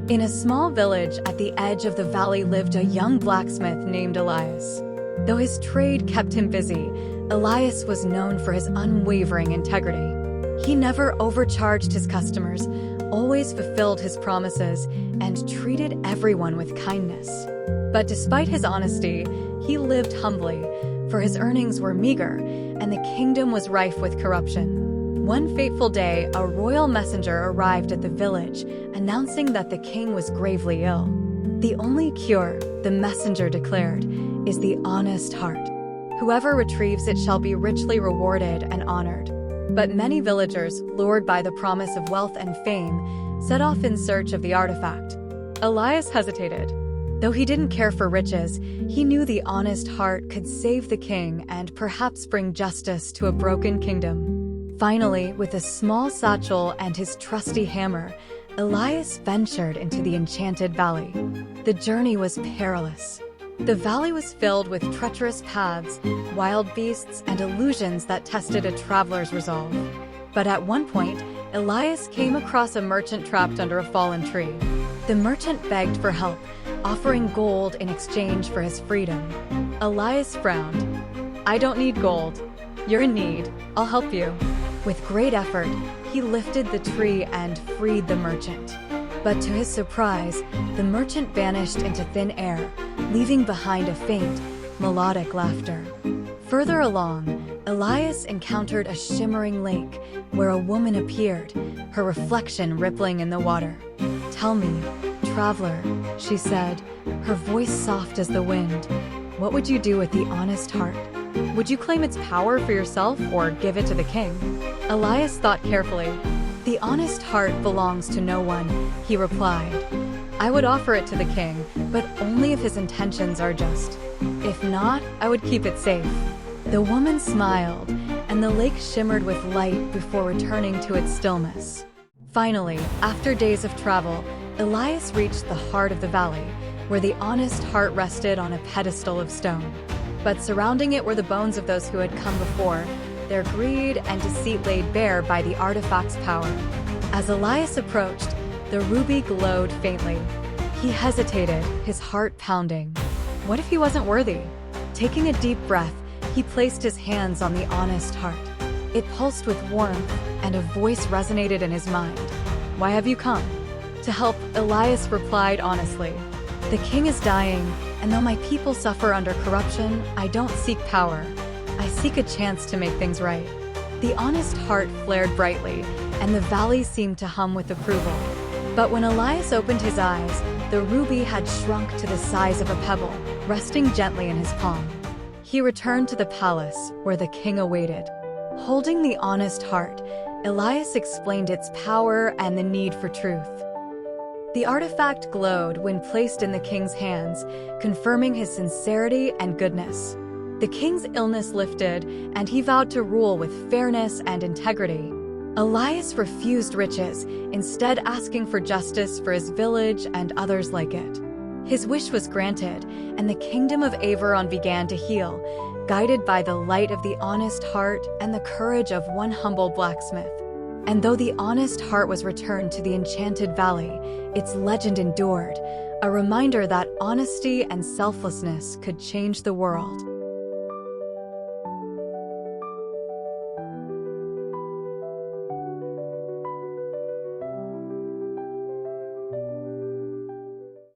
In a small village at the edge of the valley lived a young blacksmith named Elias. Though his trade kept him busy, Elias was known for his unwavering integrity. He never overcharged his customers, always fulfilled his promises, and treated everyone with kindness. But despite his honesty, he lived humbly, for his earnings were meager, and the kingdom was rife with corruption. One fateful day, a royal messenger arrived at the village, announcing that the king was gravely ill. The only cure, the messenger declared, is the honest heart. Whoever retrieves it shall be richly rewarded and honored. But many villagers, lured by the promise of wealth and fame, set off in search of the artifact. Elias hesitated. Though he didn't care for riches, he knew the honest heart could save the king and perhaps bring justice to a broken kingdom. Finally, with a small satchel and his trusty hammer, Elias ventured into the enchanted valley. The journey was perilous. The valley was filled with treacherous paths, wild beasts, and illusions that tested a traveler's resolve. But at one point, Elias came across a merchant trapped under a fallen tree. The merchant begged for help, offering gold in exchange for his freedom. Elias frowned. "I don't need gold. You're in need. I'll help you." With great effort, he lifted the tree and freed the merchant. But to his surprise, the merchant vanished into thin air, leaving behind a faint, melodic laughter. Further along, Elias encountered a shimmering lake where a woman appeared, her reflection rippling in the water. "Tell me, traveler," she said, her voice soft as the wind, "what would you do with the honest heart? Would you claim its power for yourself or give it to the king?" Elias thought carefully. "The honest heart belongs to no one," he replied. "I would offer it to the king, but only if his intentions are just. If not, I would keep it safe." The woman smiled, and the lake shimmered with light before returning to its stillness. Finally, after days of travel, Elias reached the heart of the valley, where the honest heart rested on a pedestal of stone. But surrounding it were the bones of those who had come before, their greed and deceit laid bare by the artifact's power. As Elias approached, the ruby glowed faintly. He hesitated, his heart pounding. What if he wasn't worthy? Taking a deep breath, he placed his hands on the honest heart. It pulsed with warmth, and a voice resonated in his mind. "Why have you come?" "To help," Elias replied honestly. "The king is dying, and though my people suffer under corruption, I don't seek power. I seek a chance to make things right." The honest heart flared brightly, and the valley seemed to hum with approval. But when Elias opened his eyes, the ruby had shrunk to the size of a pebble, resting gently in his palm. He returned to the palace, where the king awaited. Holding the honest heart, Elias explained its power and the need for truth. The artifact glowed when placed in the king's hands, confirming his sincerity and goodness. The king's illness lifted, and he vowed to rule with fairness and integrity. Elias refused riches, instead asking for justice for his village and others like it. His wish was granted, and the kingdom of Averon began to heal, guided by the light of the honest heart and the courage of one humble blacksmith. And though the honest heart was returned to the enchanted valley, its legend endured, a reminder that honesty and selflessness could change the world.